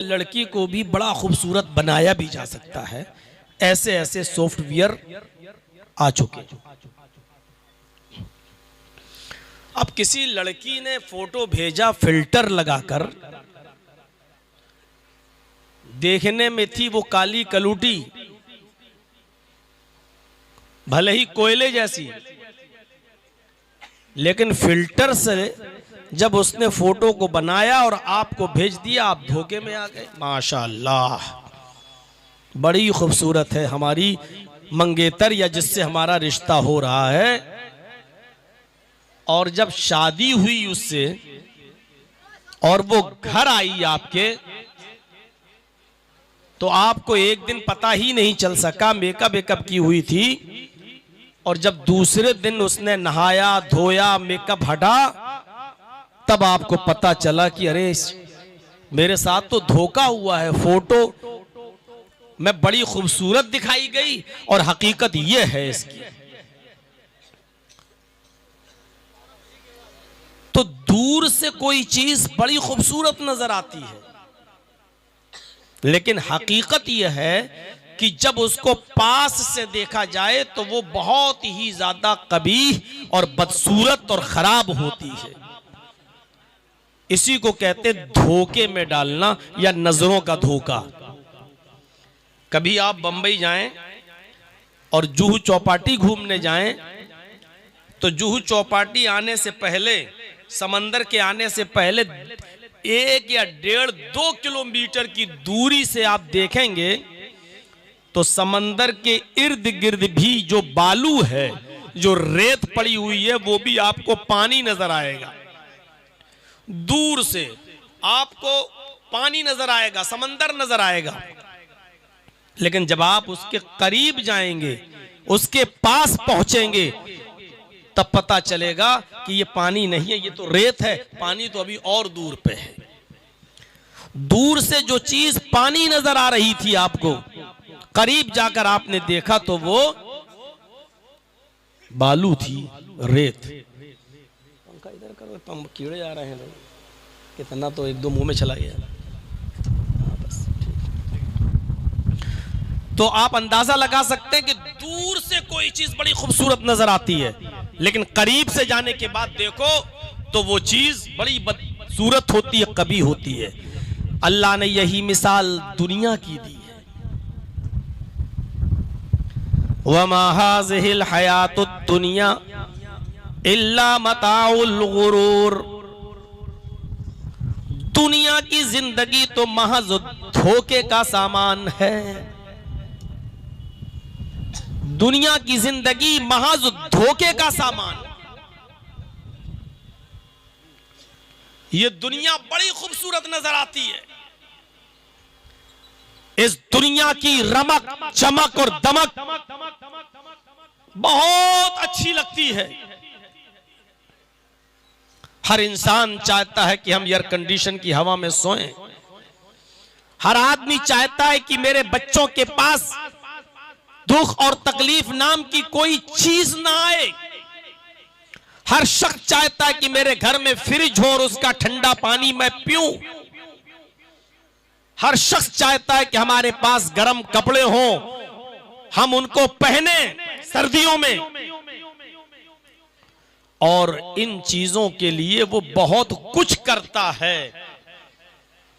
लड़की को भी बड़ा खूबसूरत बनाया भी जा सकता है। ऐसे ऐसे सॉफ्टवेयर आ चुके। अब किसी लड़की ने फोटो भेजा फिल्टर लगाकर, देखने में थी वो काली कलूटी, भले ही कोयले जैसी, लेकिन फिल्टर से जब उसने फोटो को बनाया और आपको भेज दिया, आप धोखे में आ गए। माशाअल्लाह, बड़ी खूबसूरत है हमारी मंगेतर या जिससे हमारा रिश्ता हो रहा है। और जब शादी हुई उससे और वो घर आई आपके, तो आपको एक दिन पता ही नहीं चल सका, मेकअप वेकअप की हुई थी। और जब दूसरे दिन उसने नहाया धोया, मेकअप हटा, तब आपको पता चला कि अरे मेरे साथ तो धोखा हुआ है। फोटो में बड़ी खूबसूरत दिखाई गई और हकीकत यह है इसकी। तो दूर से कोई चीज बड़ी खूबसूरत नजर आती है, लेकिन हकीकत यह है कि जब उसको पास से देखा जाए तो वो बहुत ही ज्यादा कबीह और बदसूरत और खराब होती है। इसी को कहते धोखे में डालना या नजरों का धोखा। कभी आप बंबई जाएं और जुहू चौपाटी घूमने जाएं, तो जुहू चौपाटी आने से पहले, समंदर के आने से पहले 1 या 1.5-2 किलोमीटर की दूरी से आप देखेंगे तो समंदर के इर्द गिर्द भी जो बालू है, जो रेत पड़ी हुई है, वो भी आपको पानी नजर आएगा। दूर से आपको पानी नजर आएगा, समंदर नजर आएगा, लेकिन जब आप उसके करीब जाएंगे, उसके पास पहुंचेंगे, तब पता चलेगा कि ये पानी नहीं है, ये तो रेत है। पानी तो अभी और दूर पे है। दूर से जो चीज पानी नजर आ रही थी आपको, करीब जाकर आपने देखा तो वो बालू थी, रेत। पंखा इधर करो, कीड़े आ रहे हैं भाई, कितना तो 1-2 मुंह में चला गया। बस तो आप अंदाजा लगा सकते हैं कि दूर से कोई चीज बड़ी खूबसूरत नजर आती है, लेकिन करीब से जाने के बाद देखो तो वो चीज बड़ी बदसूरत होती है, कभी होती है। अल्लाह ने यही मिसाल दुनिया की दी है। वमा हाज़िहिल हयातुद दुनिया इल्ला मताउल गुरूर। दुनिया की जिंदगी तो महज धोखे का सामान है। दुनिया की जिंदगी महज धोखे का सामान। ये दुनिया बड़ी खूबसूरत नजर आती है। इस दुनिया की रमक चमक और दमक बहुत अच्छी लगती है। हर इंसान चाहता है कि हम एयर कंडीशन की हवा में सोएं। हर आदमी चाहता है कि मेरे बच्चों के पास दुख और तकलीफ नाम की कोई चीज ना आए। हर शख्स चाहता है कि मेरे घर में फ्रिज हो और उसका ठंडा पानी मैं पीऊं। हर शख्स चाहता है कि हमारे पास गर्म कपड़े हों, हम उनको पहने सर्दियों में। और इन चीजों के लिए वो बहुत कुछ करता है,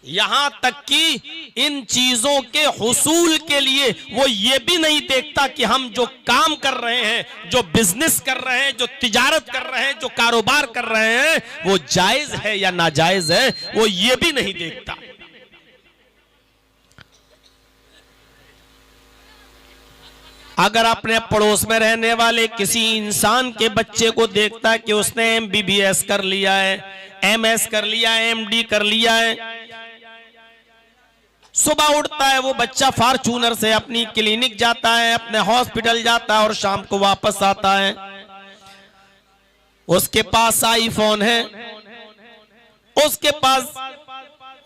यहां तक कि इन चीजों के हुसूल के लिए वो ये भी नहीं देखता कि हम जो काम कर रहे हैं, जो बिजनेस कर रहे हैं, जो तिजारत कर रहे हैं, जो कारोबार कर रहे हैं, वो जायज है या नाजायज है, वो ये भी नहीं देखता। अगर अपने पड़ोस में रहने वाले किसी इंसान के बच्चे को देखता है कि उसने MBBS कर लिया है, MS कर लिया है, MD कर लिया है, सुबह उठता है वो बच्चा फॉर्च्यूनर से अपनी क्लिनिक जाता है, अपने हॉस्पिटल जाता है और शाम को वापस आता है, उसके पास आईफोन है, उसके पास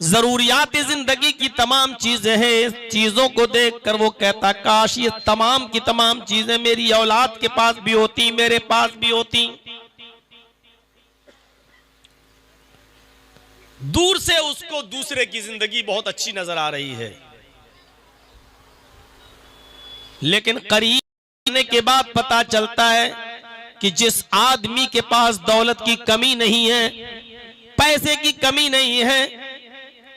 जरूरियात जिंदगी की तमाम चीजें हैं। इस चीजों को देखकर वो कहता काश ये तमाम की तमाम चीजें मेरी औलाद के पास भी होती, मेरे पास भी होती। दूर से उसको दूसरे की जिंदगी बहुत अच्छी नजर आ रही है, लेकिन करीब आने के बाद पता चलता है कि जिस आदमी के पास दौलत की कमी नहीं है, पैसे की कमी नहीं है,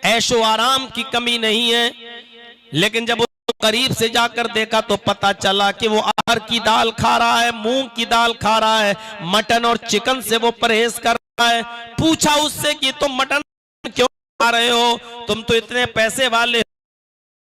ऐशो आराम की कमी नहीं है, लेकिन जब करीब से जाकर देखा तो पता चला कि वो अरहर की दाल खा रहा है, मूंग की दाल खा रहा है, मटन और चिकन से वो परहेज कर रहा है। पूछा उससे कि तुम मटन क्यों खा रहे हो, तुम तो इतने पैसे वाले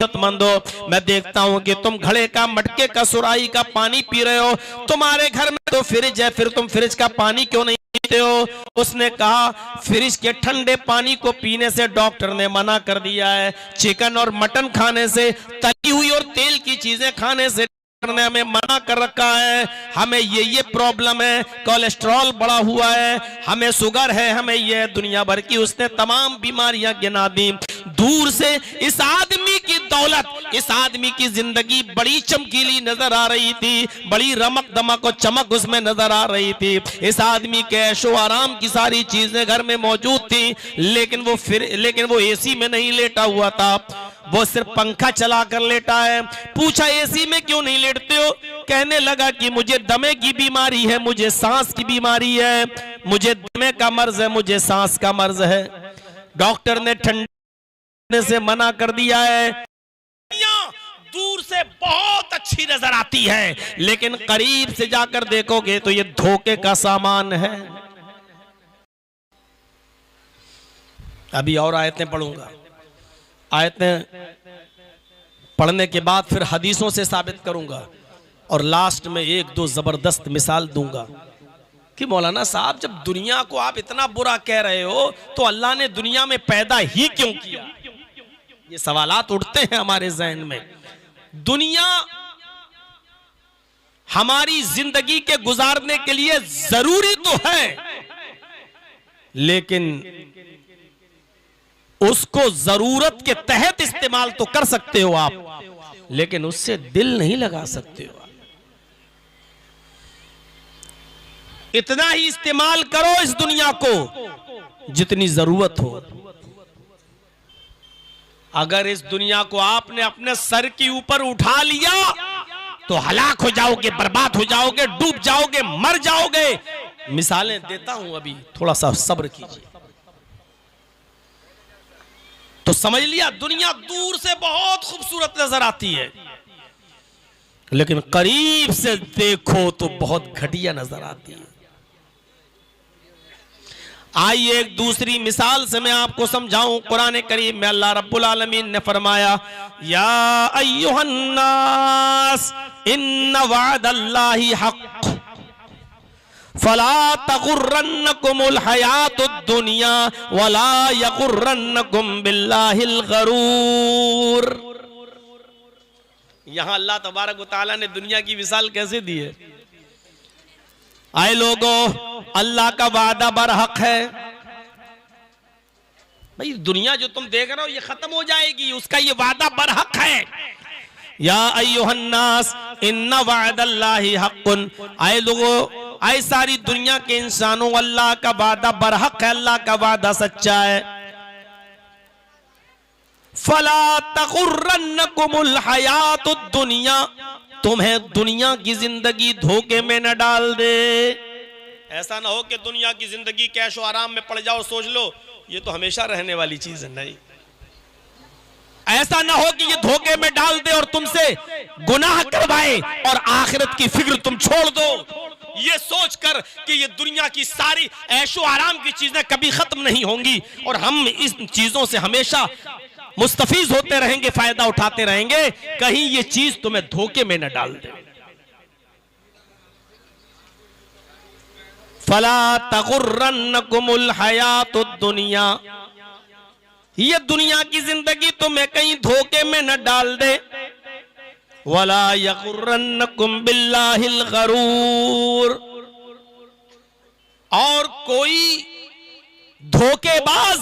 मंद हो, मैं देखता हूं कि तुम घड़े का, मटके का, सुराही का पानी पी रहे हो, तुम्हारे घर में तो फ्रिज है, फिर तुम फ्रिज का पानी क्यों नहीं पीते हो? उसने कहा फ्रिज के ठंडे पानी को पीने से डॉक्टर ने मना कर दिया है, चिकन और मटन खाने से, तली हुई और तेल की चीजें खाने से ने हमें मना कर रखा है, हमें ये प्रॉब्लम है, कोलेस्ट्रॉल बढ़ा हुआ है, हमें शुगर है, हमें ये दुनिया भर की उसने तमाम बीमारियां गिना दी। दूर से इस आदमी की दौलत, इस आदमी की जिंदगी बड़ी चमकीली नजर आ रही थी, बड़ी रमक दमक और चमक उसमें नजर आ रही थी, इस आदमी के ऐशो आराम की सारी चीजें घर में मौजूद थी, लेकिन वो एसी में नहीं लेटा हुआ था, वो सिर्फ पंखा चलाकर लेटा है। पूछा एसी में क्यों नहीं लेटते हो? कहने लगा कि मुझे दमे की बीमारी है, मुझे सांस की बीमारी है, मुझे दमे का मर्ज है, मुझे सांस का मर्ज है। डॉक्टर ने ठंडे से मना कर दिया है। दूर से बहुत अच्छी नजर आती है, लेकिन करीब से जाकर देखोगे तो ये धोखे का सामान है। अभी और आयतें पढ़ूंगा, आयतें पढ़ने के बाद फिर हदीसों से साबित करूंगा, और लास्ट में एक दो जबरदस्त मिसाल दूंगा कि मौलाना साहब जब दुनिया को आप इतना बुरा कह रहे हो तो अल्लाह ने दुनिया में पैदा ही क्यों किया? ये सवालात उठते हैं हमारे जहन में। दुनिया हमारी जिंदगी के गुजारने के लिए जरूरी तो है, लेकिन उसको जरूरत के तहत इस्तेमाल तो कर सकते हो आप, लेकिन उससे दिल नहीं लगा सकते हो। इतना ही इस्तेमाल करो इस दुनिया को जितनी जरूरत हो। अगर इस दुनिया को आपने अपने सर के ऊपर उठा लिया तो हलाक हो जाओगे, बर्बाद हो जाओगे, डूब जाओगे, मर जाओगे। मिसालें देता हूं, अभी थोड़ा सा सब्र कीजिए। तो समझ लिया, दुनिया दूर से बहुत खूबसूरत नजर आती है, लेकिन करीब से देखो तो बहुत घटिया नजर आती है। आइए एक दूसरी मिसाल से मैं आपको समझाऊं। कुरान करीम में अल्लाह रब्बुल आलमीन ने फरमाया, या अय्युहन नास इन्न वअदल्लाहि हक़ फला तगुर्रन्नकुमुल हयातुद दुनिया वला यगुर्रन्नकुम बिल्लाहिल गरूर। यहां अल्लाह तबारक व तआला ने दुनिया की मिसाल कैसे दी है? आए लोगों, अल्लाह का वादा बरहक है। भाई दुनिया जो तुम देख रहे हो ये खत्म हो जाएगी, उसका ये वादा बरहक है। या अय्युहन नास इन्ना वअदल्लाहि हक़्क़ुन। आए लोगों, आए सारी दुनिया के इंसानों, अल्लाह का वादा बरहक है, अल्लाह का वादा सच्चा है। फला तगुर्रन्नकुमुल हयातुद दुनिया, तुम्हें दुनिया की जिंदगी धोखे में न डाल दे। ऐसा ना हो कि दुनिया की जिंदगी कैशो आराम में पड़ जाओ, सोच लो ये तो हमेशा रहने वाली चीज है। नहीं, ऐसा ना हो कि ये धोखे में डाल दे और तुमसे गुनाह करवाए और आखिरत की फिक्र तुम छोड़ दो, ये सोचकर कि ये दुनिया की सारी ऐशो आराम की चीजें कभी खत्म नहीं होंगी और हम इस चीजों से हमेशा मुस्तफीज होते रहेंगे, फायदा उठाते रहेंगे। कहीं ये चीज तुम्हें धोखे में न डाल दे। फला तगुर्रन्नकुमुल हयातुद दुनिया, ये दुनिया की जिंदगी तुम्हें कहीं धोखे में न डाल दे। वला यगुर्रन्नकुम बिल्लाहिल गरूर, और कोई धोखेबाज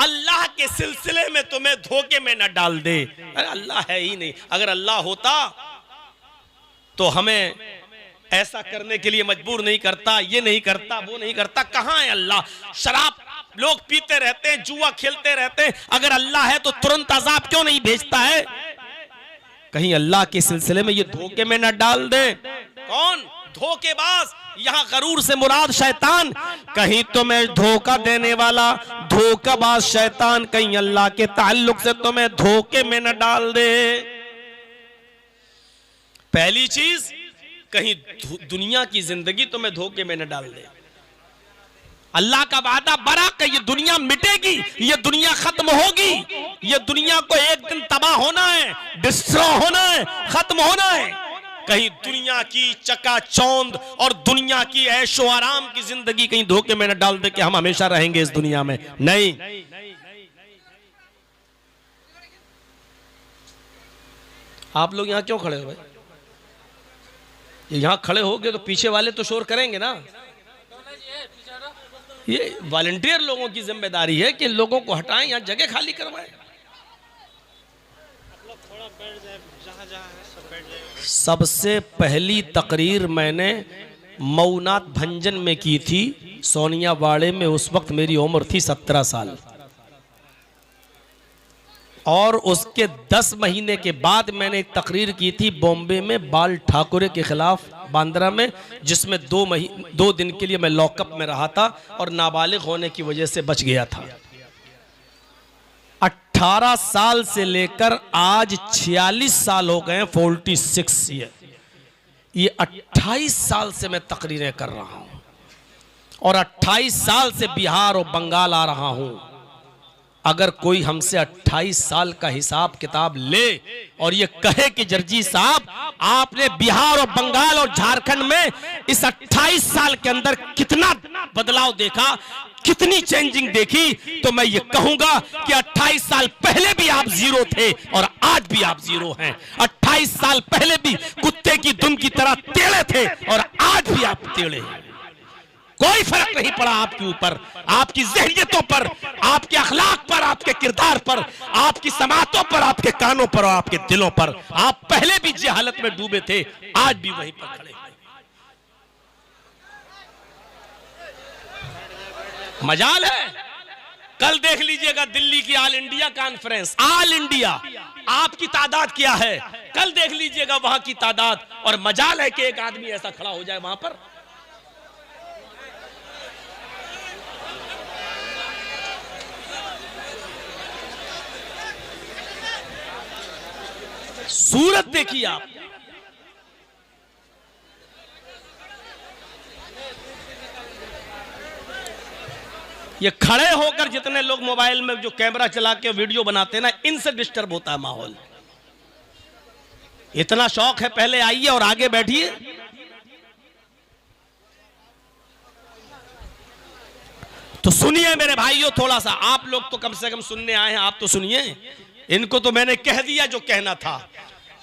अल्लाह के सिलसिले में तुम्हें धोखे में न डाल दे। अरे अल्लाह है ही नहीं, अगर अल्लाह होता तो हमें ऐसा करने के लिए मजबूर नहीं करता, ये नहीं करता, वो नहीं करता। कहां है अल्लाह? शराब लोग पीते रहते हैं, जुआ खेलते रहते हैं। अगर अल्लाह है तो तुरंत अजाब क्यों नहीं भेजता है? कहीं अल्लाह के सिलसिले में ये धोखे में न डाल दे। कौन धोखेबाज? यहां गरूर से मुराद शैतान। कहीं तुम्हें धोखा देने वाला धोखाबाज शैतान कहीं अल्लाह के ताल्लुक से तुम्हें धोखे में न डाल दे। पहली चीज, कहीं दुनिया की जिंदगी तुम्हें धोखे में न डाल दे। अल्लाह का वादा बरा कि ये दुनिया मिटेगी, ये दुनिया खत्म होगी, ये दुनिया को एक दिन तबाह होना है, डिस्ट्रॉय होना है, खत्म होना है। कहीं दुनिया की चकाचौंध और दुनिया की ऐशो आराम की जिंदगी कहीं धोखे में न डाल दे कि हम हमेशा रहेंगे इस दुनिया में। नहीं, आप लोग यहां क्यों खड़े हो भाई? यहां खड़े होगे तो पीछे वाले तो शोर करेंगे ना। ये वॉलंटियर लोगों की जिम्मेदारी है कि लोगों को हटाएं, यहां जगह खाली करवाएं। सबसे पहली तकरीर मैंने मऊनाथ भंजन में की थी, सोनियावाड़े में। उस वक्त मेरी उम्र थी 17 साल। और उसके 10 महीने के बाद मैंने एक तकरीर की थी बॉम्बे में बाल ठाकुरे के खिलाफ, बांद्रा में, जिसमें 2 दिन के लिए मैं लॉकअप में रहा था और नाबालिग होने की वजह से बच गया था। 18 साल से लेकर आज 46 साल हो गए, 46 ईयर। ये 28 साल से मैं तकरीरें कर रहा हूं और 28 साल से बिहार और बंगाल आ रहा हूं। अगर कोई हमसे 28 साल का हिसाब किताब ले और ये कहे कि जर्जी साहब आपने बिहार और बंगाल और झारखंड में इस 28 साल के अंदर कितना बदलाव देखा, कितनी चेंजिंग देखी, तो मैं ये कहूंगा कि 28 साल पहले भी आप जीरो थे और आज भी आप जीरो हैं। 28 साल पहले भी कुत्ते की दुम की तरह टेढ़े थे और आज भी आप टेढ़े हैं। कोई फर्क नहीं पड़ा आपके ऊपर, आपकी ज़हनियतों पर, आपके अखलाक पर, आपके किरदार पर, आपकी समातों पर, आपके कानों पर और आपके दिलों पर। आप पहले भी जहालत में डूबे थे, आज भी वहीं पर खड़े हैं। मजाल है, कल देख लीजिएगा दिल्ली की all India conference, all India, आपकी तादाद क्या है? कल देख लीजिएगा वहां की तादाद। और मजाल है कि एक आदमी ऐसा खड़ा हो जाए वहां पर। सूरत देखिए आप, ये खड़े होकर जितने लोग मोबाइल में जो कैमरा चला के वीडियो बनाते हैं ना, इनसे डिस्टर्ब होता है माहौल। इतना शौक है, पहले आइए और आगे बैठिए। तो सुनिए मेरे भाइयों, थोड़ा सा आप लोग तो कम से कम सुनने आए हैं, आप तो सुनिए। इनको तो मैंने कह दिया जो कहना था।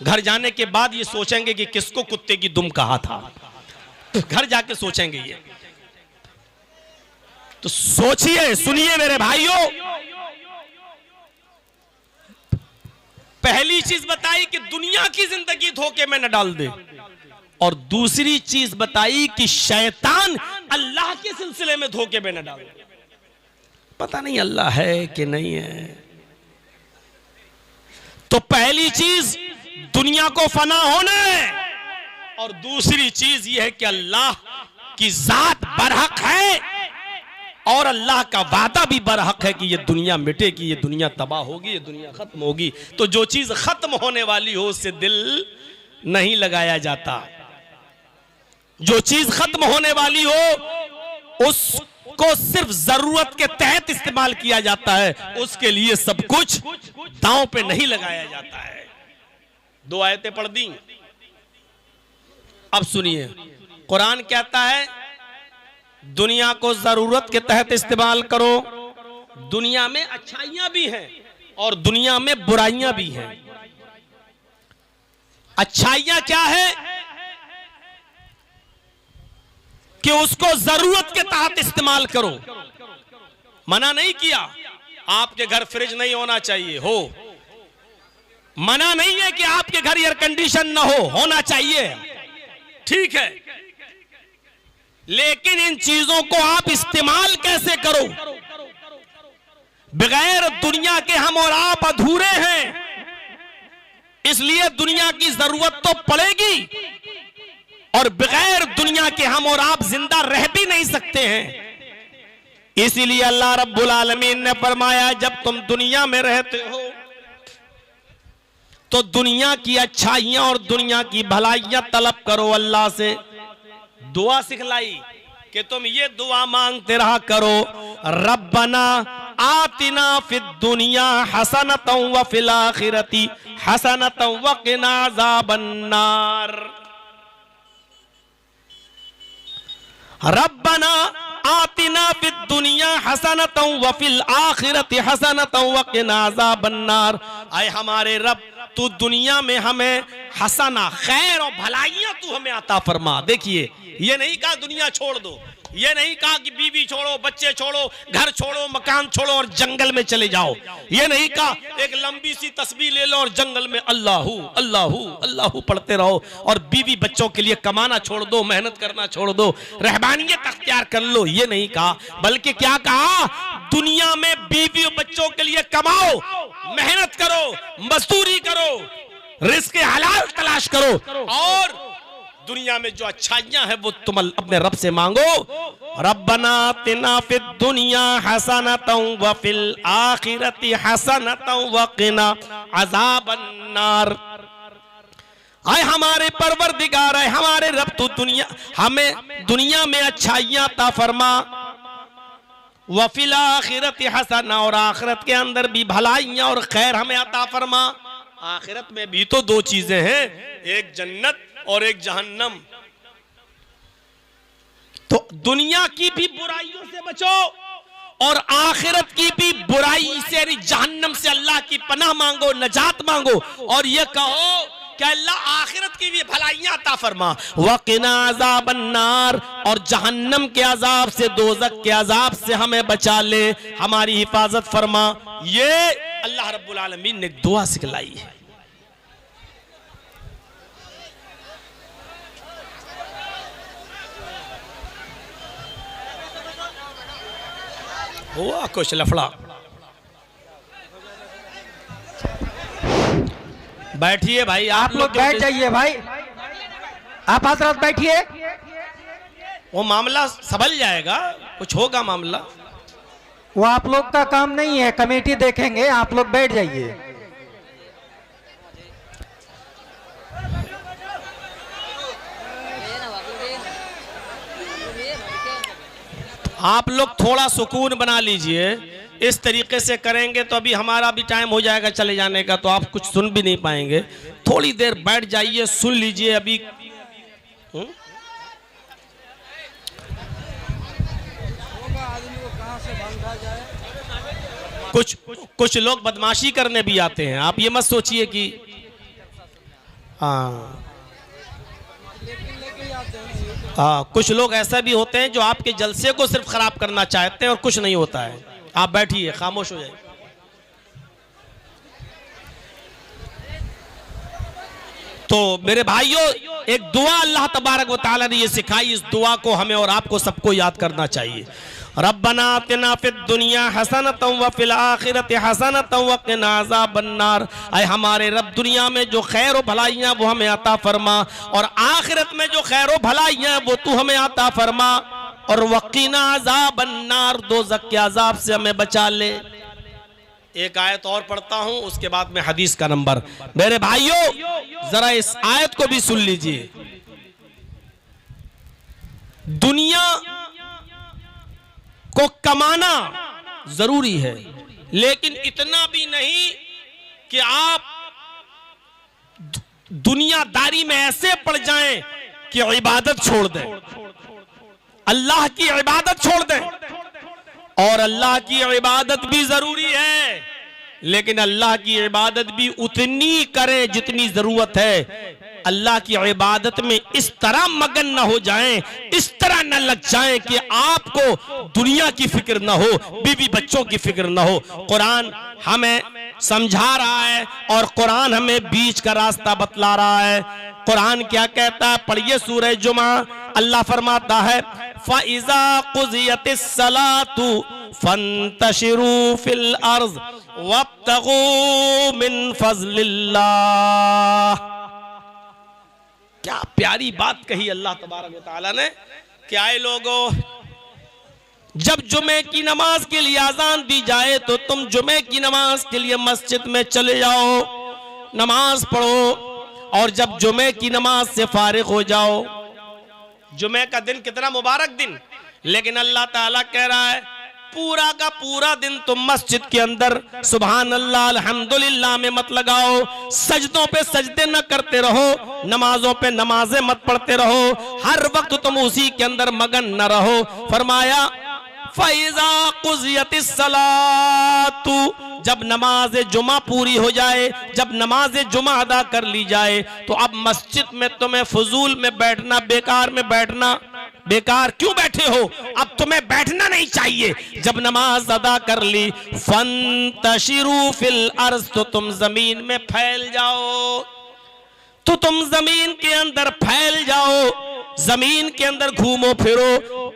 घर जाने के बाद ये सोचेंगे कि किसको कुत्ते की दुम कहा था, घर जाके सोचेंगे ये। तो सोचिए, सुनिए मेरे भाइयों। पहली चीज बताई कि दुनिया की जिंदगी धोखे में न डाल दे, और दूसरी चीज बताई कि शैतान अल्लाह के सिलसिले में धोखे में न डाल दे। पता नहीं अल्लाह है कि नहीं है। तो पहली चीज दुनिया को फना होना है, और दूसरी चीज यह है कि अल्लाह की जात बरहक है और अल्लाह का वादा भी बरहक है कि ये दुनिया मिटेगी, ये दुनिया तबाह होगी, ये दुनिया खत्म होगी। तो जो चीज खत्म होने वाली हो उससे दिल नहीं लगाया जाता। जो चीज खत्म होने वाली हो उसको सिर्फ जरूरत के तहत इस्तेमाल किया जाता है, उसके लिए सब कुछ दांव पे नहीं लगाया जाता है। 2 आयतें पढ़ दी, अब सुनिए। कुरान कहता है दुनिया को जरूरत के तहत इस्तेमाल करो। दुनिया में अच्छाइयां भी हैं और दुनिया में बुराइयां भी हैं। अच्छाइयां क्या है कि उसको जरूरत के तहत इस्तेमाल करो। मना नहीं किया, आपके घर फ्रिज नहीं होना चाहिए, हो। मना नहीं है कि आपके घर एयर कंडीशन ना हो, होना चाहिए, ठीक है। लेकिन इन चीजों को आप इस्तेमाल कैसे करो, बगैर दुनिया के हम और आप अधूरे हैं, इसलिए दुनिया की जरूरत तो पड़ेगी, और बगैर दुनिया के हम और आप जिंदा रह भी नहीं सकते हैं। इसीलिए अल्लाह रब्बुल आलमीन ने फरमाया, जब तुम दुनिया में रहते हो तो दुनिया की अच्छाइयां और दुनिया की भलाइयां तलब करो। अल्लाह से दुआ सिखलाई कि तुम ये दुआ मांगते रहा करो, रब्बना आतिना फिद दुनिया हसनतन व फिल आखिरती हसनतन व क़िना अज़ाबन्नार। रब्बना आतिना फिद दुनिया हसनतन व फिल आखिरती हसनतन व क़िना अज़ाबन्नार। आए हमारे रब, तू दुनिया में हमें हसना, खैर और भलाइयां तू हमें अता फरमा। देखिए, ये नहीं कहा दुनिया छोड़ दो, ये नहीं कहा कि बीवी छोड़ो, बच्चे छोड़ो, घर छोड़ो, मकान छोड़ो और जंगल में चले जाओ। ये नहीं कहा एक लंबी सी तस्बीह ले लो और जंगल में अल्लाहू अल्लाहू अल्लाहू पढ़ते रहो, और बीवी बच्चों के लिए कमाना छोड़ दो, मेहनत करना छोड़ दो, रहबानियत अख्तियार कर लो। ये नहीं कहा, बल्कि क्या कहा, दुनिया में बीवी और बच्चों के लिए कमाओ, मेहनत करो, मजदूरी करो, रिस्क हलाल तलाश करो, और दुनिया में जो अच्छाइयां हैं वो तुम अपने रब से मांगो। रब्बना आतिना फिद दुनिया हसनतन व फिल आखिरती हसनतन व क़िना अज़ाबन्नार। आए हमारे परवरदिगार, है हमारे रब, तू दुनिया हमें दुनिया में अच्छाइयां अता फरमा, व फिल आखिरती हसना, और आखिरत के अंदर भी भलाइयां और खैर हमें अता फरमा। आखिरत में भी तो दो चीजें हैं, एक जन्नत और एक जहन्नम। तो दुनिया की भी बुराइयों से बचो और आखिरत की भी बुराई से, जहन्नम से अल्लाह की पनाह मांगो, नजात मांगो, और ये कहो कि अल्लाह आखिरत की भी भलाइयां अता फरमा, वक़िना अज़ाबन्नार, और जहन्नम के अजाब से, दोज़ख के अजाब से हमें बचा ले, हमारी हिफाजत फरमा। ये अल्लाह रब्बुल आलमीन ने एक दुआ सिखलाई है। हुआ कुछ लफड़ा, बैठिए भाई, आप लोग बैठ जाइए भाई, आप हजरत बैठिए, वो मामला संभल जाएगा, कुछ होगा मामला। वो आप लोग का काम नहीं है, कमेटी देखेंगे, आप लोग बैठ जाइए। आप लोग थोड़ा सुकून बना लीजिए, इस तरीके से करेंगे तो अभी हमारा भी टाइम हो जाएगा चले जाने का, तो आप कुछ सुन भी नहीं पाएंगे। थोड़ी देर बैठ जाइए, सुन लीजिए। अभी कुछ लोग बदमाशी करने भी आते हैं, आप ये मत सोचिए कि कुछ लोग ऐसा भी होते हैं जो आपके जलसे को सिर्फ खराब करना चाहते हैं, और कुछ नहीं होता है। आप बैठिए, खामोश हो जाइए। तो मेरे भाइयों, एक दुआ अल्लाह तबारक व तआला ने ये सिखाई, इस दुआ को हमें और आपको सबको याद करना चाहिए। रब्बना आतिना फिद दुनिया हसनतन व फिल आखिरति हसनतन व क़िना अज़ाबन्नार। आए हमारे रब, दुनिया में जो खैर व भलाइयाँ वो हमें अता फरमा, और आखिरत में जो खैर व भलाइयाँ वो तू हमें अता फरमा, और वक़िना अज़ाबन्नार, दोज़ख के अज़ाब से हमें बचा ले। एक आयत और पढ़ता हूँ, उसके बाद में हदीस का नंबर। मेरे भाइयों, जरा इस आयत को भी सुन लीजिए। दुनिया को कमाना जरूरी है, लेकिन इतना भी नहीं कि आप दुनियादारी में ऐसे पड़ जाएं कि इबादत छोड़ दें, अल्लाह की इबादत छोड़ दें। और अल्लाह की इबादत भी जरूरी है, लेकिन अल्लाह की इबादत भी उतनी करें जितनी जरूरत है। अल्लाह की इबादत में इस तरह मगन न हो जाएं, इस तरह न लग जाएं कि आपको दुनिया की फिक्र न हो, बीवी बच्चों की फिक्र न हो। कुरान हमें समझा रहा है और कुरान हमें बीच का रास्ता बतला रहा है। कुरान क्या कहता है, पढ़िए सूरह जुमा। अल्लाह फरमाता है फ़इज़ा क़ुज़ियतिस सलातु फंतशिरू फिल अर्ज़ वब्तगू मिन फ़ज़लिल्लाह। क्या प्यारी बात कही अल्लाह तबारक व तआला ने कि आए लोगों, जब जुमे की नमाज के लिए आजान दी जाए तो तुम जुमे की नमाज के लिए मस्जिद में चले जाओ, नमाज पढ़ो, और जब जुमे की नमाज से फारिग हो जाओ। जुमे का दिन कितना मुबारक दिन, लेकिन अल्लाह ताला कह रहा है पूरा का पूरा दिन तुम मस्जिद के अंदर सुभान अल्लाह अल्हम्दुलिल्लाह में मत लगाओ, सजदों पे सजदे न करते रहो, नमाजों पे नमाजें मत पढ़ते रहो, हर वक्त तुम उसी के अंदर मगन न रहो। फरमाया फ़इज़ा क़ुज़ियतिस सलातु, जब नमाज जुमा पूरी हो जाए, जब नमाज जुमा अदा कर ली जाए, तो अब मस्जिद में तुम्हें फजूल में बैठना, बेकार में बैठना, बेकार क्यों बैठे हो, अब तुम्हें बैठना नहीं चाहिए। जब नमाज अदा कर ली फंतशिरू फिल अर्ज़, तो तुम जमीन में फैल जाओ, तो तुम जमीन के अंदर फैल जाओ, जमीन के अंदर घूमो फिरो।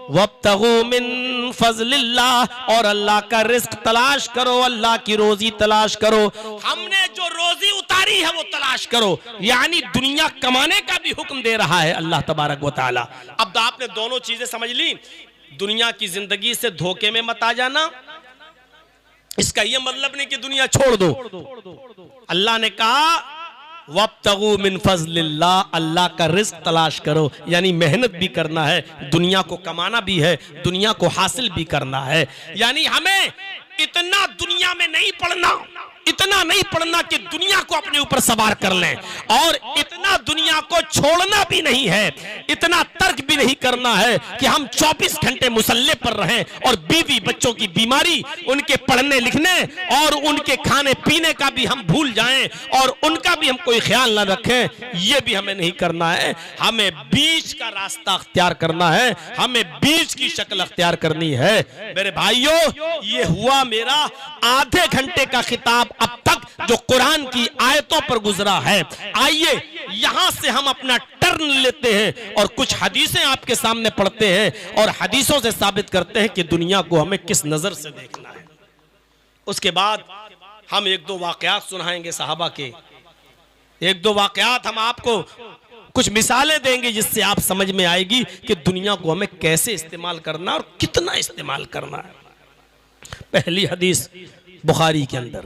वब्तगू मिन फ़ज़लिल्लाह, और अल्लाह का रिस्क तलाश करो, अल्लाह की रोजी तलाश करो। हमने जो रोजी उतारी है वो तलाश करो, यानी दुनिया कमाने का भी हुक्म दे रहा है अल्लाह तबारक व तआला। अब तो आपने दोनों चीजें समझ ली। दुनिया की जिंदगी से धोखे में मत आ जाना, इसका यह मतलब नहीं कि दुनिया छोड़ दो। अल्लाह ने कहा वब्तगू मिन फ़ज़लिल्लाह, अल्लाह का रिस्क तलाश करो, यानी मेहनत भी करना है, दुनिया को कमाना भी है, दुनिया को हासिल भी करना है। यानी हमें इतना दुनिया में नहीं पढ़ना, इतना नहीं पढ़ना कि दुनिया को अपने ऊपर सवार कर लें, और इतना दुनिया को छोड़ना भी नहीं है, इतना तर्क भी नहीं करना है कि हम 24 घंटे मुसल्ले पर रहें और बीवी बच्चों की बीमारी, उनके पढ़ने लिखने और उनके खाने पीने का भी हम भूल जाएं और उनका भी हम कोई ख्याल ना रखें। ये भी हमें नहीं करना है। हमें बीच का रास्ता अख्तियार करना है, हमें बीच की शक्ल अख्तियार करनी है। मेरे भाइयों, ये हुआ मेरा आधे घंटे का खिताब अब तक जो कुरान की आयतों पर गुजरा है। आइए यहां से हम अपना टर्न लेते हैं और कुछ हदीसें आपके सामने पढ़ते हैं और हदीसों से साबित करते हैं कि दुनिया को हमें किस नजर से देखना है। उसके बाद हम एक दो वाकयात सुनाएंगे साहबा के, एक दो वाकयात हम आपको कुछ मिसालें देंगे जिससे आप समझ में आएगी कि दुनिया को हमें कैसे इस्तेमाल करना और कितना इस्तेमाल करना है। पहली हदीस बुखारी के अंदर,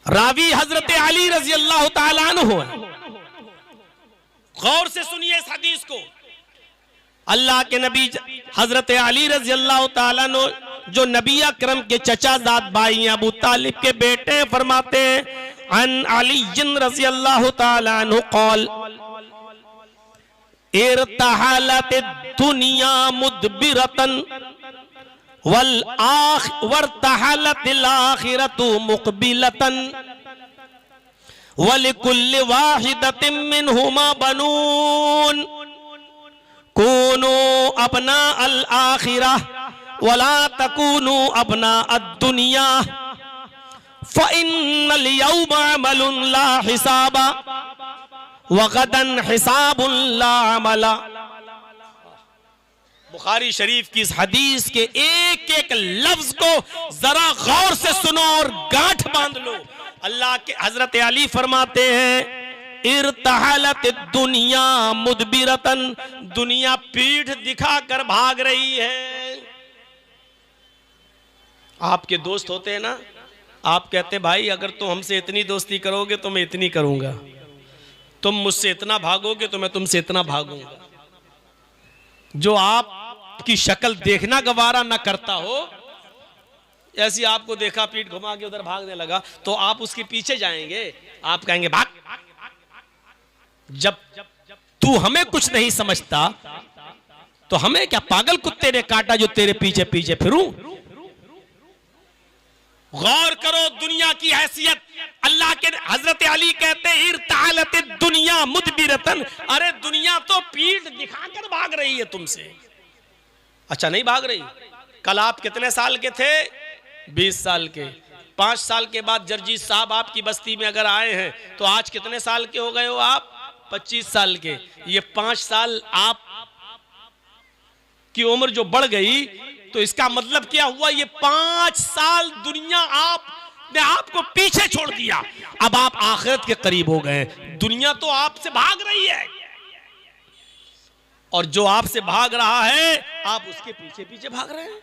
रावी हजरत अली रजी अल्लाह ताला अन्हु है। गौर से सुनिए इस हदीस को। अल्लाह के नबी हजरत अली रजी अल्लाह ताला अन्हु, जो नबी अकरम के चचाजाद भाई अबू तालिब के बेटे, फरमाते हैं अन अली रजी अल्लाह ताला अन्हु क़ाल इरतहलत दुनिया मुदबिरतन वरतहलतिल आखिरतु मुक़बिलतन वलिकुल्लि वाहिदतिन मिनहुमा बनून कूनू अपना अल आखिरा वला तकूनू अपना अद्दुनिया फ़इन्नल यौमा अमलुन ला हिसाबा वगदन हिसाबुन ला अमला। बुखारी शरीफ की इस हदीस के एक एक लफ्ज को जरा गौर से सुनो और गांठ बांध लो। अल्लाह के हजरत अली फरमाते हैं इरतहलत दुनिया मुदबिरतन, दुनिया पीठ दिखाकर भाग रही है। आपके दोस्त होते हैं ना, आप कहते भाई अगर तुम हमसे इतनी दोस्ती करोगे तो मैं इतनी करूंगा, तुम मुझसे इतना भागोगे तो मैं तुमसे इतना भागूंगा। जो आपकी शक्ल देखना गवारा ना करता हो, ऐसी आपको देखा पीठ घुमा के उधर भागने लगा, तो आप उसके पीछे जाएंगे, आप कहेंगे भाग। जब तू हमें कुछ नहीं समझता तो हमें क्या पागल कुत्ते ने काटा जो तेरे पीछे पीछे फिरूं। गौर करो दुनिया की हैसियत। अल्लाह के हजरत अली कहते हैं इरतहलत दुनिया मुदबिरतन, अरे दुनिया तो पीठ दिखाकर भाग रही है तुमसे। अच्छा नहीं भाग रही। कल आप कितने साल के थे? 20 साल के। 5 साल के बाद जर्जी साहब आपकी बस्ती में अगर आए हैं तो आज कितने साल के हो गए हो आप? 25 साल के। ये 5 साल आप की उम्र जो बढ़ गई तो इसका मतलब क्या हुआ? ये 5 साल दुनिया आपने आपको पीछे छोड़ दिया, अब आप आखिरत के करीब हो गए। दुनिया तो आपसे भाग रही है और जो आपसे भाग रहा है आप उसके पीछे पीछे भाग रहे हैं।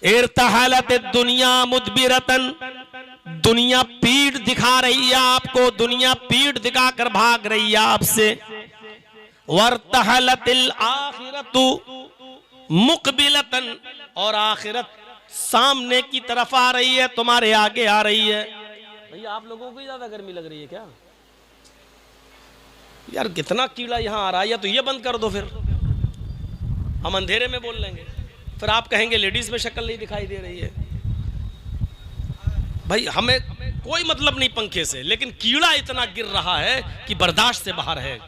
इर्तहलत दुनिया मुदबिरतन, दुनिया पीठ दिखा रही है आपको, दुनिया पीठ दिखाकर भाग रही है आपसे। वर्तहलतिल आखिरतु मुकबिलतन, और आखिरत सामने की तरफ आ रही है, तुम्हारे आगे आ रही है। भैया आप लोगों को ही ज्यादा गर्मी लग रही है क्या? यार कितना कीड़ा यहाँ आ रहा है, या तो ये बंद कर दो, फिर हम अंधेरे में बोल लेंगे, फिर आप कहेंगे लेडीज में शक्ल नहीं दिखाई दे रही है। भाई हमें कोई मतलब नहीं पंखे से, लेकिन कीड़ा इतना गिर रहा है कि बर्दाश्त से बाहर है।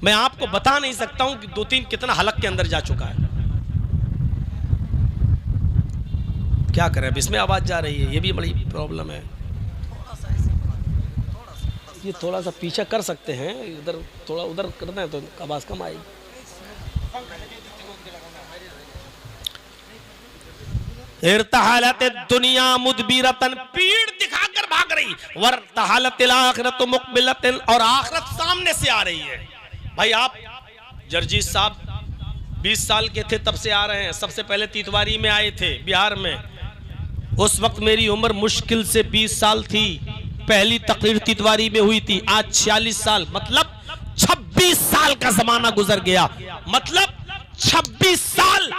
मैं आपको बता नहीं सकता हूं कि 2-3 कितना हलक के अंदर जा चुका है। क्या करें, अब इसमें आवाज जा रही है, ये भी बड़ी प्रॉब्लम है। ये थोड़ा सा पीछे कर सकते हैं, इधर थोड़ा उधर करना है तो आवाज कम आएगी। इर्तहालत दुनिया मुदबिरतन, पीठ दिखाकर भाग रही। वर्तहालतिल आखिरत मुकबिलतन, और आखिरत सामने से आ रही है। भाई आप जर्जी साहब 20 साल के थे तब से आ रहे हैं। सबसे पहले तीतवारी में आए थे बिहार में, उस वक्त मेरी उम्र मुश्किल से 20 साल थी। पहली तकरीर तीतवारी में हुई थी। आज 46 साल, मतलब 26 साल का जमाना गुजर गया। मतलब 26 साल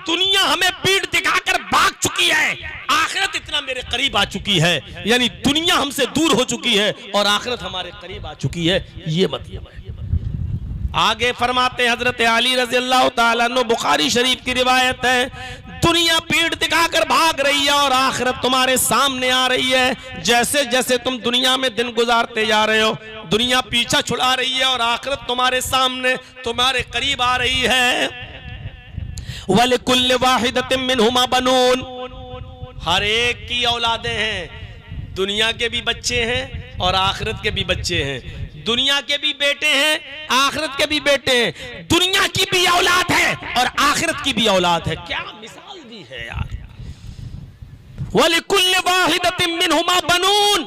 दुनिया हमें पीठ दिखाकर भाग चुकी है, आखिरत इतना मेरे करीब आ चुकी है। यानी दुनिया हमसे दूर हो चुकी है और आखिरत हमारे करीब आ चुकी है, ये मतलब है। आगे फरमाते हजरत अली रज़ी अल्लाह ताला अन्हु, बुखारी शरीफ की रिवायत है, दुनिया पीठ दिखाकर भाग रही है और आखिरत तुम्हारे सामने आ रही है। जैसे जैसे तुम दुनिया में दिन गुजारते जा रहे हो, दुनिया पीछा छुड़ा रही है और आखिरत तुम्हारे सामने तुम्हारे करीब आ रही है। वलिकुल्लि वाहिदतिन मिनहुमा बनून, हर एक की औलादें हैं। दुनिया के भी बच्चे हैं और आखिरत के भी बच्चे हैं। दुनिया के भी बेटे हैं, आखिरत के भी बेटे हैं। दुनिया की भी औलाद है और आखिरत की भी औलाद है। क्या मिसाल दी है यार। वलिकुल्लि वाहिदतिन मिनहुमा बनून,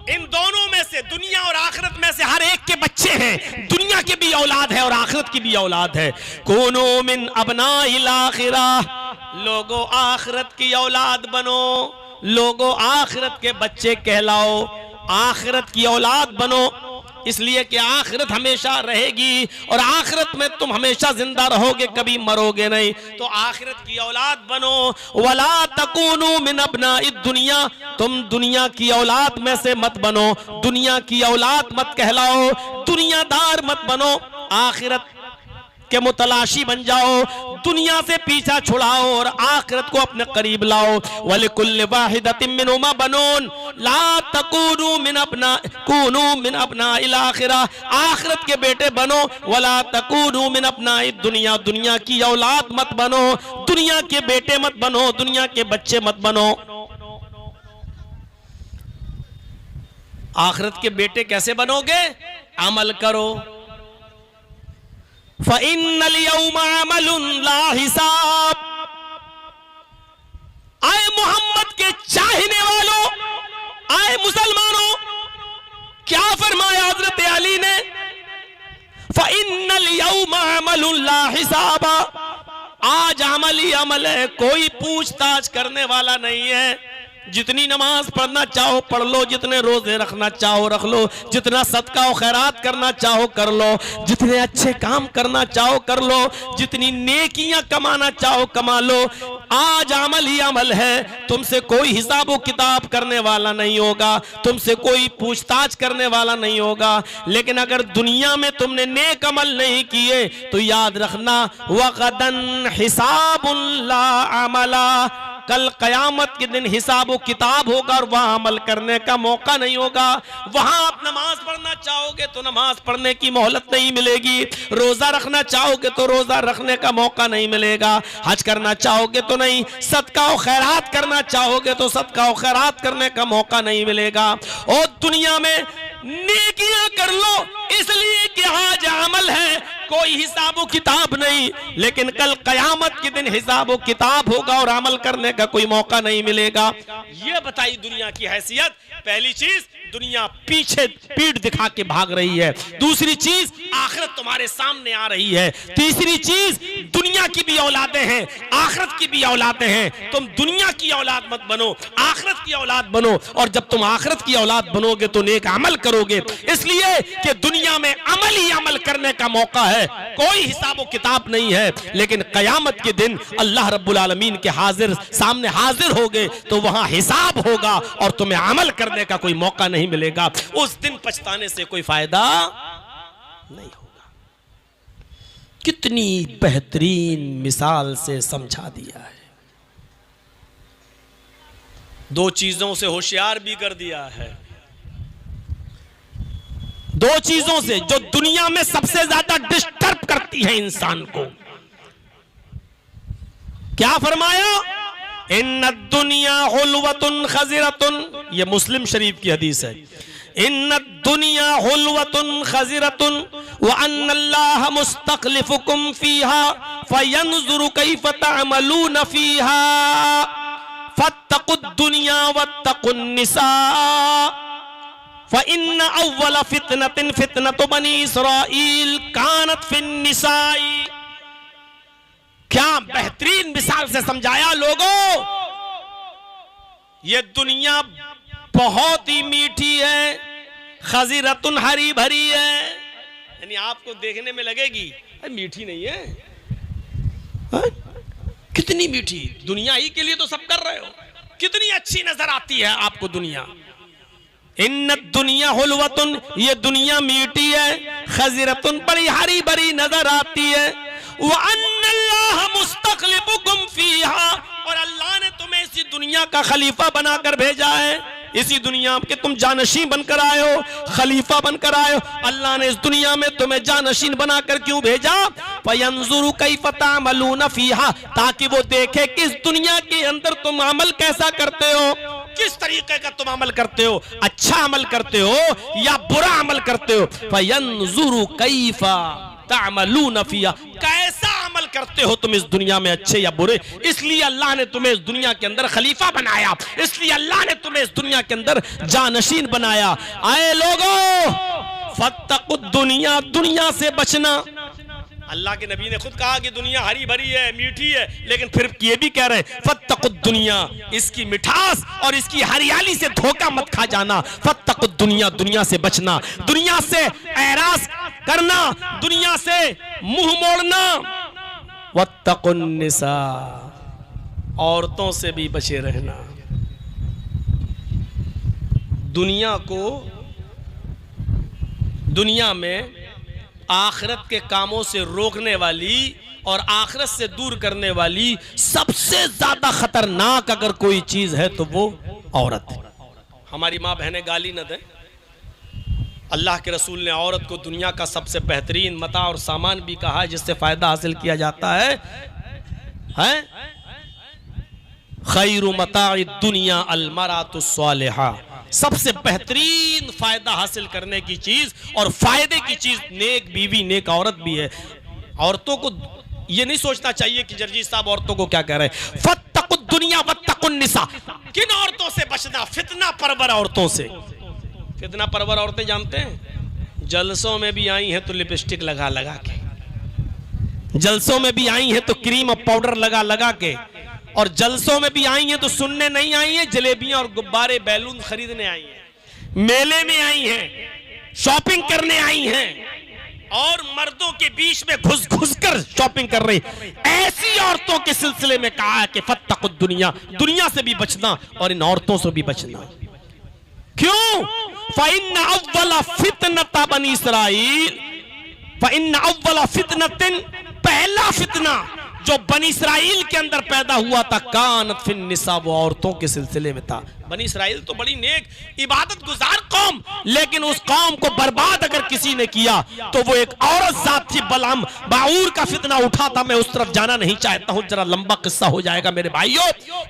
इन दोनों में से, दुनिया और आखिरत में से हर एक के बच्चे हैं। दुनिया की भी औलाद है और आखिरत की भी औलाद है। कूनू मिन अबनाइल आखिरा, लोगो आखिरत की औलाद बनो, लोगो आखिरत के बच्चे कहलाओ, आखिरत की औलाद बनो। इसलिए कि आखिरत हमेशा रहेगी और आखिरत में तुम हमेशा जिंदा रहोगे, कभी मरोगे नहीं। तो आखिरत की औलाद बनो। वला तकूनू मिन अबनाइद दुनिया, तुम दुनिया की औलाद में से मत बनो, दुनिया की औलाद मत कहलाओ, दुनियादार मत बनो, आखिरत के मुतलाशी बन जाओ, दुनिया से पीछा छुड़ाओ और आखिरत को अपने करीब लाओ। वलिकुल्लि वाहिदतिन मिनहुमा बनून ला तकूनू मिन अबना कूनू मिन अबनाइल आखिरा, आखिरत के बेटे बनो। वला तकूनू मिन अबनाइद दुनिया, दुनिया की औलाद मत बनो, दुनिया के बेटे मत बनो, दुनिया के बच्चे मत बनो। आखिरत के बेटे कैसे बनोगे? अमल करो। फ़इन्नल यौमा अमलुन ला हिसाब, आए मोहम्मद के चाहने वालों, आए मुसलमानों, क्या फरमाया हजरत अली ने? फ़इन्नल यौमा अमलुन ला हिसाब, आज अमल ही अमल है, कोई पूछताछ करने वाला नहीं है। जितनी नमाज पढ़ना चाहो पढ़ लो, जितने रोजे रखना चाहो रख लो, जितना सदका और खैरात करना चाहो कर लो, जितने अच्छे काम करना चाहो कर लो, जितनी नेकियां कमाना चाहो कमा लो। आज अमल ही अमल है, तुमसे कोई हिसाब किताब करने वाला नहीं होगा, तुमसे कोई पूछताछ करने वाला नहीं होगा। लेकिन अगर दुनिया में तुमने नेक अमल नहीं किए तो याद रखना, वगदन हिसाबुन ला अमला, कल कयामत के दिन हिसाब किताब होगा और वहां अमल करने का मौका नहीं होगा। वहां आप नमाज पढ़ना चाहोगे तो नमाज पढ़ने की मोहलत नहीं मिलेगी, रोजा रखना चाहोगे तो रोजा रखने का मौका नहीं मिलेगा, हज करना चाहोगे तो नहीं, सदका और खैरात करना चाहोगे तो सदका और खैरात करने का मौका नहीं मिलेगा। और दुनिया में नेकियां कर लो इसलिए कि आज अमल है, कोई हिसाब किताब नहीं, लेकिन कल कयामत के दिन हिसाब किताब होगा और अमल करने का कोई मौका नहीं मिलेगा। ये बताई दुनिया की हैसियत। पहली चीज, दुनिया पीछे पीठ दिखा के भाग रही है। दूसरी चीज, आखिरत तुम्हारे सामने आ रही है। तीसरी चीज, दुनिया की भी औलादें हैं, आखिरत की भी औलादें हैं। तुम दुनिया की औलाद मत बनो, आखिरत की औलाद बनो। और जब तुम आखिरत की औलाद बनोगे तो नेक अमल करोगे, इसलिए कि दुनिया में अमल ही अमल करने का मौका है, कोई हिसाब किताब नहीं है। लेकिन कयामत के दिन अल्लाह रब्बुल आलमीन के सामने हाजिर होगे तो वहां हिसाब होगा और तुम्हें अमल करने का कोई मौका नहीं मिलेगा। उस दिन पछताने से कोई फायदा नहीं होगा। कितनी बेहतरीन मिसाल से समझा दिया है, दो चीजों से होशियार भी कर दिया है। दो चीजों से जो दुनिया में सबसे ज्यादा डिस्टर्ब करती है इंसान को। क्या फरमाया? इन्ना दुनिया हुल्वतुन खज़िरतुन, ये मुस्लिम शरीफ की हदीस है। इन्ना दुनिया हुल्वतुन खज़िरतुन व अन्नल्लाह मुस्तखलिफुकुम फीहा फयंजुरु कैफ तअमलून फीहा फत्तकुद दुनिया वत्तकुन निसा फ़इन्न अव्वल फितनतिन फितनतु बनी इसराईल कानत फिन निसाई। क्या बेहतरीन मिसाल से समझाया लोगों। ये दुनिया बहुत ही मीठी है, खज़िरतुन हरी भरी है, यानी आपको देखने में लगेगी मीठी नहीं है, हा? कितनी मीठी दुनिया ही के लिए तो सब कर रहे हो, कितनी अच्छी नजर आती है आपको दुनिया। इन्न दुनिया हुल्वतुन, ये दुनिया मीठी है, खज़िरतुन बड़ी हरी भरी नजर आती है। व अन्नल्लाह मुस्तखलिफुकुम फीहा, और अल्लाह ने तुम्हें इसी दुनिया का खलीफा बनाकर भेजा है। इसी दुनिया के तुम जानशीन बनकर आए हो, खलीफा बनकर आए हो। अल्लाह ने इस दुनिया में तुम्हें जानशीन बनाकर क्यों भेजा? फयंजुरु कैफ तअमलून फीहा, ताकि वो देखे कि इस दुनिया के अंदर तुम अमल कैसा करते हो, किस तरीके का तुम अमल करते हो, अच्छा अमल करते हो या बुरा अमल करते हो। फयंजुरु कैफ तअमलून फीहा, कैसा अमल करते हो तुम इस दुनिया में, अच्छे या बुरे। इसलिए अल्लाह ने तुम्हें इस दुनिया के अंदर खलीफा बनाया, इसलिए अल्लाह ने तुम्हें इस दुनिया के अंदर जानशीन बनाया। आए लोगों, फत्तकुद दुनिया, दुनिया से बचना। अल्लाह के नबी ने खुद कहा कि दुनिया हरी भरी है, मीठी है, लेकिन फिर ये भी कह रहे फत्तकुद दुनिया, इसकी मिठास और इसकी हरियाली से धोखा मत खा जाना। फत्तकुद दुनिया, दुनिया से बचना, दुनिया से एराज करना, दुनिया से मुंह मोड़ना। वत्तकुन निसा, औरतों से भी बचे रहना। दुनिया को, दुनिया में आखिरत के कामों से रोकने वाली और आखिरत से दूर करने वाली सबसे ज्यादा खतरनाक अगर कोई चीज है तो वो औरत है। हमारी माँ बहनें गाली न दें, अल्लाह के रसूल ने औरत को दुनिया का सबसे बेहतरीन मता और सामान भी कहा है जिससे फायदा हासिल किया जाता है। खैरु मताइ दुनिया अल मरातु सालिहा, सबसे बेहतरीन फायदा हासिल करने की चीज और फायदे की चीज नेक बीवी, नेक औरत भी है। औरतों को ये नहीं सोचना चाहिए कि जर्जी साहब औरतों को क्या कह रहे हैं। फत्तकुद दुनिया वत्तकुन निसा, किन औरतों से बचना? फितना परवर औरतों से। फितना परवर औरतें जानते हैं, जलसों में भी आई हैं तो लिपस्टिक लगा लगा के, जलसों में भी आई हैं तो क्रीम और पाउडर लगा लगा के, और जलसों में भी आई हैं तो सुनने नहीं आई हैं, जलेबियां और गुब्बारे बैलून खरीदने आई हैं, मेले में आई हैं, शॉपिंग करने आई हैं, और मर्दों के बीच में घुस घुस कर शॉपिंग कर रही। ऐसी औरतों के सिलसिले में कहा है कि फत्तकुद दुनिया, दुनिया से भी बचना और इन औरतों से भी बचना। क्यों? फ़इन्न अव्वल फितनता बनी इसराईल, फ़इन्न अव्वल फितनतिन, पहला फितना जो बनी इसराइल के अंदर पैदा हुआ था, कानत फिन निसा, वो औरतों के सिलसिले में था। बनी इसराइल तो बड़ी नेक इबादत गुजार कौम, लेकिन उस कौम को बर्बाद अगर किसी ने किया तो वो एक औरत जात थी। बलआम बाऊर का फितना उठा था, मैं उस तरफ जाना नहीं चाहता हूं, जरा लंबा किस्सा हो जाएगा मेरे भाइयों।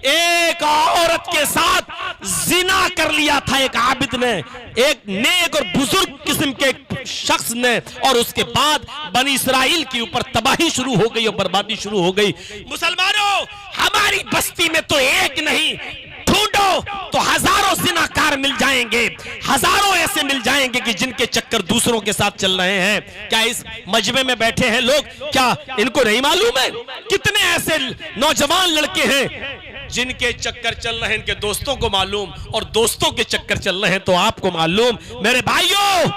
एक औरत के साथ जिना कर लिया था एक आबिद ने, एक नेक और बुजुर्ग किस्म के शख्स ने, और उसके बाद बनी इसराइल के ऊपर तबाही शुरू हो गई और बर्बादी शुरू हो गई। मुसलमानों, हमारी बस्ती में तो एक नहीं, ढूंढो तो हजारों जिनाकार मिल जाएंगे, हजारों ऐसे मिल जाएंगे कि जिनके चक्कर दूसरों के साथ चल रहे हैं। क्या इस मजमे में बैठे हैं लोग, क्या इनको नहीं मालूम है कितने ऐसे नौजवान लड़के हैं जिनके चक्कर चल रहे हैं, इनके दोस्तों को मालूम, और दोस्तों के चक्कर चल रहे हैं तो आपको मालूम। मेरे भाइयों,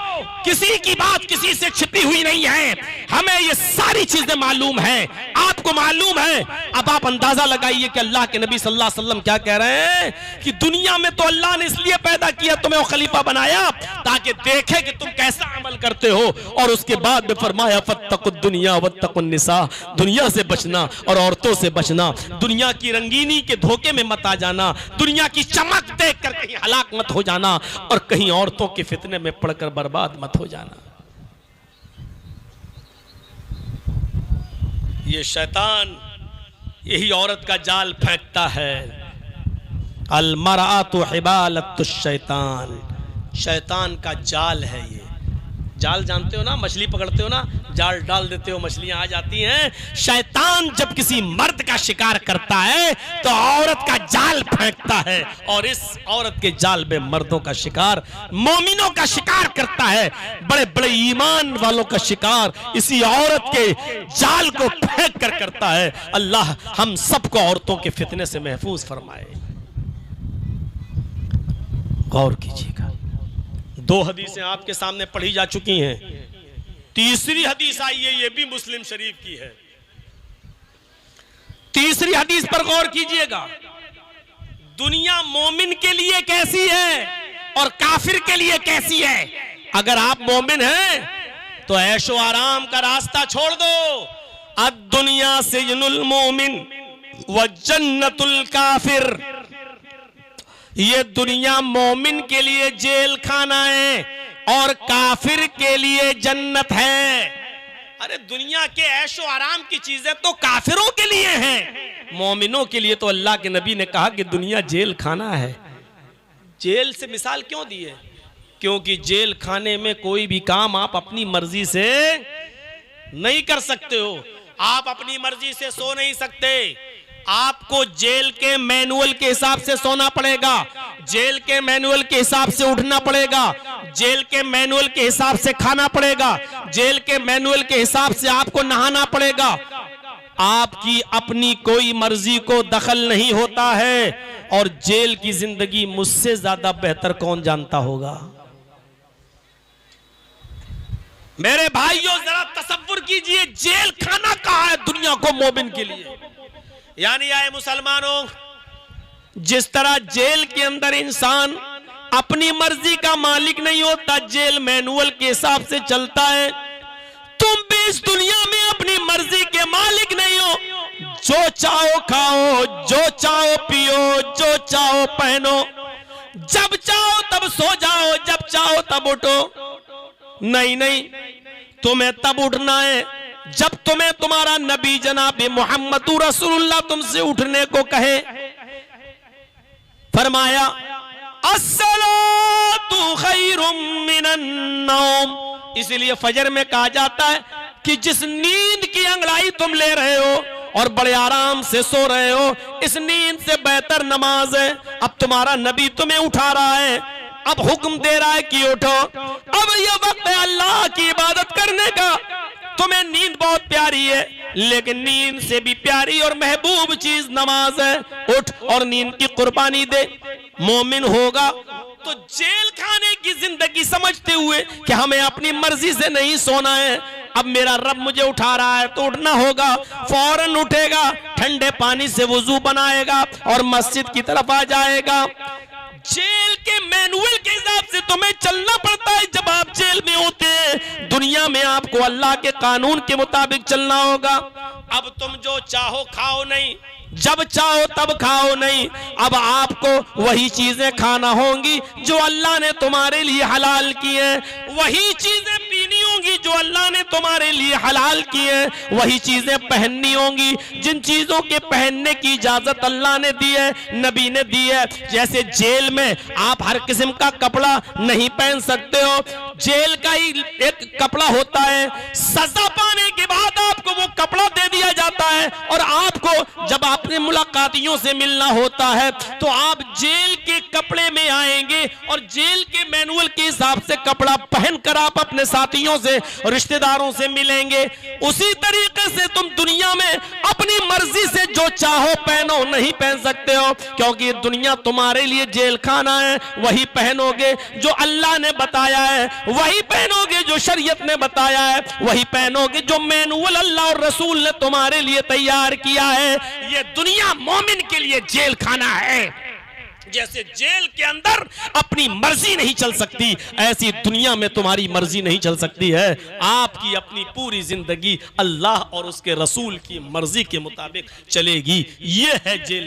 किसी की बात किसी से छिपी हुई नहीं है, हमें ये सारी चीजें मालूम है, आपको मालूम है। अब आप अंदाजा लगाइए कि अल्लाह के नबी सल्लल्लाहु अलैहि वसल्लम क्या कह रहे हैं कि दुनिया में तो अल्लाह ने इसलिए पैदा किया, तुम्हें खलीफा बनाया ताकि देखे कि तुम कैसा अमल करते हो, और उसके बाद में फरमाया फत्तकुद दुनिया वत्तकुन निसा, दुनिया से बचना और औरतों से बचना, दुनिया की रंगीनी के धोखे में मत आ जाना, दुनिया की चमक देखकर कहीं हलाक मत हो जाना, और कहीं औरतों के फितने में पड़कर बर्बाद मत हो जाना। ये शैतान यही औरत का जाल फेंकता है। अल मरअतु हिबालतु शैतान, शैतान का जाल है ये। जाल जानते हो ना, मछली पकड़ते हो ना, जाल डाल देते हो, मछलियां आ जाती हैं। शैतान जब किसी मर्द का शिकार करता है तो औरत का जाल फेंकता है, और इस औरत के जाल में मर्दों का शिकार, मोमिनों का शिकार करता है, बड़े बड़े ईमान वालों का शिकार इसी औरत के जाल को फेंक कर करता है। अल्लाह हम सबको औरतों के फितने से महफूज फरमाए। गौर कीजिएगा, 2 हदीसें आपके सामने पढ़ी जा चुकी हैं, तीसरी हदीस आई है, ये भी मुस्लिम शरीफ की है। तीसरी हदीस पर गौर कीजिएगा। दुनिया मोमिन के लिए कैसी है और काफिर के लिए कैसी है। अगर आप मोमिन हैं तो ऐशो आराम का रास्ता छोड़ दो। अद दुनिया सिजनुल मोमिन व जन्नतुल काफिर, ये दुनिया मोमिन के लिए जेल खाना है और काफिर के लिए जन्नत है। अरे दुनिया के ऐशो आराम की चीजें तो काफिरों के लिए हैं, मोमिनों के लिए तो अल्लाह के नबी ने कहा कि दुनिया जेल खाना है। जेल से मिसाल क्यों दी है? क्योंकि जेल खाने में कोई भी काम आप अपनी मर्जी से नहीं कर सकते हो। आप अपनी मर्जी से सो नहीं सकते, आपको जेल के मैनुअल के हिसाब से सोना पड़ेगा, जेल के मैनुअल के हिसाब से उठना पड़ेगा, जेल के मैनुअल के हिसाब से खाना पड़ेगा, जेल के मैनुअल के हिसाब से आपको नहाना पड़ेगा। आपकी अपनी कोई मर्जी को दखल नहीं होता है, और जेल की जिंदगी मुझसे ज्यादा बेहतर कौन जानता होगा। मेरे भाइयों, जरा तसव्वुर कीजिए, जेल खाना कहाँ है दुनिया को मोमिन के लिए। यानी आए मुसलमानों, जिस तरह जेल के अंदर इंसान अपनी मर्जी का मालिक नहीं होता, जेल मैनुअल के हिसाब से चलता है, तुम भी इस दुनिया में अपनी मर्जी के मालिक नहीं हो। जो चाहो खाओ, जो चाहो पियो, जो चाहो पहनो, जब चाहो तब सो जाओ, जब चाहो तब उठो। नहीं नहीं, तुम्हें तब उठना है जब तुम्हें तुम्हारा नबी जनाब मोहम्मद रसूलुल्लाह तुमसे उठने को कहे। फरमाया अस्सलातु खैरुम मिनन नौम, इसलिए फजर में कहा जाता है कि जिस नींद की अंगड़ाई तुम ले रहे हो और बड़े आराम से सो रहे हो, इस नींद से बेहतर नमाज है। अब तुम्हारा नबी तुम्हें उठा रहा है, अब हुक्म दे रहा है कि उठो, अब यह वक्त है अल्लाह की इबादत करने का। तुम्हें नींद बहुत प्यारी है, लेकिन नींद से भी प्यारी और महबूब चीज नमाज है। उठ और नींद की कुर्बानी दे। मोमिन होगा तो जेल खाने की जिंदगी समझते हुए कि हमें अपनी मर्जी से नहीं सोना है, अब मेरा रब मुझे उठा रहा है तो उठना होगा। फौरन उठेगा, ठंडे पानी से वुजू बनाएगा और मस्जिद की तरफ आ जाएगा। जेल के मैनुअल के हिसाब से तुम्हें चलना पड़ता है जब आप जेल में होते हैं। दुनिया में आपको आपको अल्लाह के कानून के मुताबिक चलना होगा। अब तुम जो चाहो खाओ नहीं, जब चाहो तब खाओ नहीं, अब आपको वही चीजें खाना होंगी जो अल्लाह ने तुम्हारे लिए हलाल की है, वही चीजें पीनी होंगी जो अल्लाह ने तुम्हारे लिए हलाल की है, वही चीजें पहननी होंगी जिन चीजों के पहनने की इजाजत अल्लाह ने दी है, नबी ने दी है। जैसे जेल में आप हर किस्म का कपड़ा नहीं पहन सकते हो, जेल का ही एक कपड़ा होता है, सजा पाने के बाद आपको वो कपड़ा दे दिया जाता है और आपको जब अपने मुलाकातियों से मिलना होता है तो आप जेल के कपड़े में आएंगे और जेल के मैनुअल के हिसाब से कपड़ा पहनकर आप अपने साथियों से और रिश्तेदारों से मिलेंगे। उसी तरीके से तुम दुनिया में अपनी मर्जी से जो चाहो पहनो नहीं पहन सकते हो, क्योंकि ये दुनिया तुम्हारे लिए जेल खाना है। वही पहनोगे जो अल्लाह ने बताया है, वही पहनोगे जो शरीयत ने बताया है, वही पहनोगे जो मैनुअल अल्लाह और रसूल ने तुम्हारे लिए तैयार किया है। ये दुनिया मोमिन के लिए जेल खाना है। जैसे जेल के अंदर अपनी मर्जी नहीं चल सकती, ऐसी दुनिया में तुम्हारी मर्जी नहीं चल सकती है। आपकी अपनी पूरी जिंदगी अल्लाह और उसके रसूल की मर्जी के मुताबिक चलेगी। ये है जेल।